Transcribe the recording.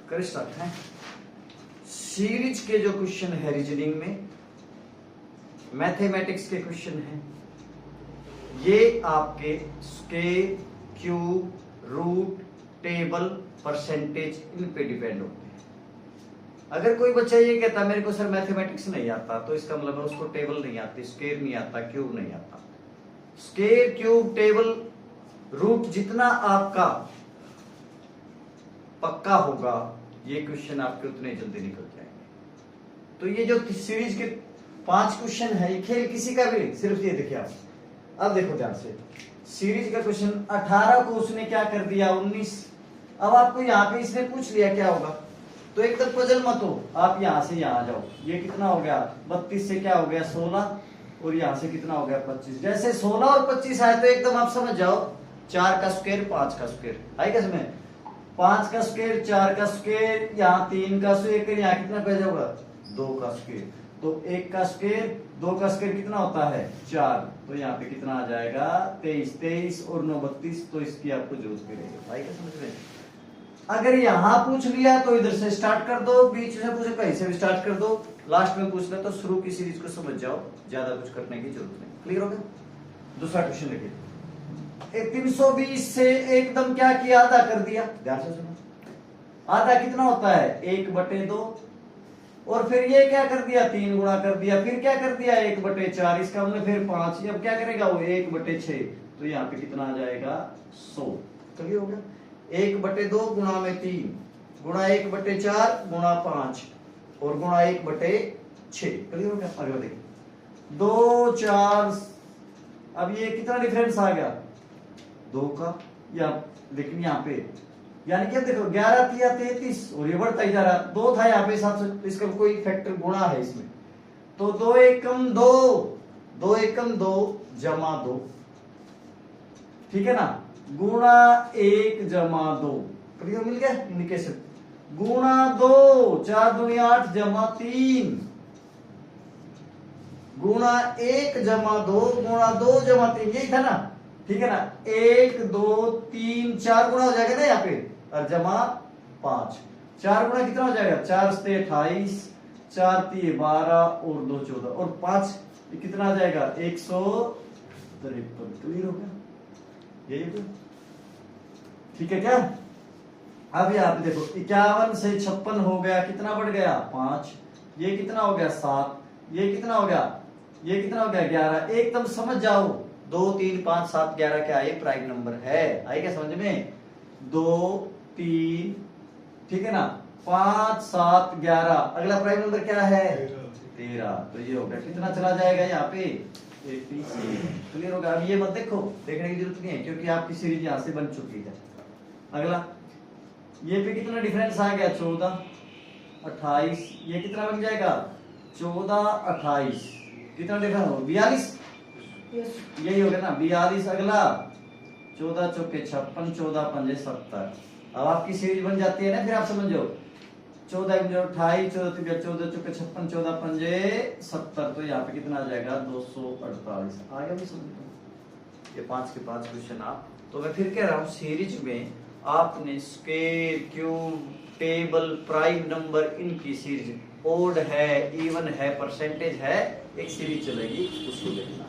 कर सकते हैं। सीरीज के जो क्वेश्चन है रीजनिंग में, मैथमेटिक्स के क्वेश्चन हैं, ये आपके scale, cube, root, table, percentage इन पे डिपेंड होते हैं। अगर कोई बच्चा ये कहता मेरे को सर मैथमेटिक्स नहीं आता, तो इसका मतलब है उसको टेबल नहीं आती, स्केल नहीं आता, क्यूब नहीं आता। स्केल, क्यूब, टेबल, रूट जितना आपका पक्का होगा, ये क्वेश्चन आपके उतने जल्दी निकल जाएंगे। तो ये जो सीरीज के 5 क्वेश्चन है, ये खेल किसी का भी, सिर्फ ये देखिए आप, अब देखो ध्यान से, सीरीज का क्वेश्चन 18 को उसने क्या कर दिया 19। अब आपको यहाँ पे इसने पूछ लिया क्या होगा, तो एकदम पजल मत हो, आप यहाँ से यहाँ जाओ, ये कितना हो गया 32 से क्या हो गया 16, और यहाँ से कितना हो गया 25। जैसे 16 और 25 आए तो एकदम आप समझ जाओ 4 का स्क्वायर 5 का स्क्वायर है क्या, इसमें 5 का स्क्वायर 4 का स्क्वायर, यहाँ 3 का स्क्वायर, यहाँ कितना पैदा होगा 2 का स्क्वायर, तो 1 का स्क्वायर 2 का स्क्वायर कितना होता है 4, तो यहाँ पे कितना आ जाएगा 23, 23 और 9 32, तो इसकी आपको जरूरत भी रहेगी भाई, क्या समझ रहे हैं। अगर यहाँ पूछ लिया तो इधर से स्टार्ट कर दो, बीच से पूछे कहीं से भी स्टार्ट कर दो, लास्ट में पूछ ले तो शुरू की सीरीज को समझ जाओ, ज्यादा कुछ करने की जरूरत नहीं। क्लियर हो गया। दूसरा क्वेश्चन देखिए, 320 से एकदम क्या किया, आधा कर दिया, ध्यान से सुनो। आधा कितना होता है 1/2, और फिर ये क्या कर दिया 3 गुणा कर दिया, फिर क्या कर दिया 1/4, इसका हमने फिर 5, अब क्या करेगा वो 1/6, तो यहाँ पे कितना आ जाएगा 100। क्लियर हो गया। 1/2 गुणा में 3 गुणा 1/4 गुणा 5 और गुणा 1/6। क्लियर हो गया। अगला देखिए 2 4, अब ये कितना डिफरेंस आ गया 2 का, या लेकिन यहाँ पे यानी कि अब देखो 11 तिया 33 और ये बढ़ता ही जा रहा, 2 था यहाँ पे साथ, इसका कोई फैक्टर गुणा है इसमें, तो 2 एकम 2, 2 एकम 2 जमा 2, ठीक है ना, गुणा 1 जमा 2, क्लियर मिल गया इंडिकेशन, गुणा 2 4 दूनी 8 जमा 3, गुणा 1 जमा 2 गुणा 2 जमा 3, यही था ना, ठीक है ना, 1 2 3 4 गुणा हो जाएगा ना यहाँ पे, और जमा 5, 4 गुणा कितना हो जाएगा 4 से 28, 4 3 12 और 2 14, और 5 कितना आ जाएगा 153। क्लियर हो गया, यही तो ठीक है क्या। अब यहाँ पे देखो 51 से 56 हो गया, कितना बढ़ गया 5, ये कितना हो गया 7, ये कितना हो गया, ये कितना हो गया 11, एकदम समझ जाओ 2 3 5 7 11 क्या है, प्राइम नंबर है, आई क्या समझ में, 2 3, ठीक है ना, 5 7 11, अगला प्राइम नंबर क्या है 13, तो ये हो गया, कितना चला जाएगा यहाँ पे 86। क्लियर होगा। अब ये मत देखो, देखने की जरूरत नहीं है क्योंकि आपकी सीरीज यहाँ से बन चुकी है। अगला ये पे कितना डिफरेंस आ गया 14 28, ये कितना बन जाएगा 14 28, कितना डिफरेंस हो 42, यही हो गया ना 42। अगला 14 चौके 56, 14 पंजे 70, अब आपकी सीरीज बन जाती है ना, फिर आप समझ जाओ 14 28, 14 14 चौके 56, 14 पंजे 70, तो यहाँ पे कितना आ जाएगा 248। आगे भी समझ ये 5 के 5 क्वेश्चन आप, तो मैं फिर कह रहा हूँ सीरीज में आपने square, cube, table, prime number, इनकी सीरीज ओड है, इवन है, परसेंटेज है, एक सीरीज चलेगी, उसको देखना।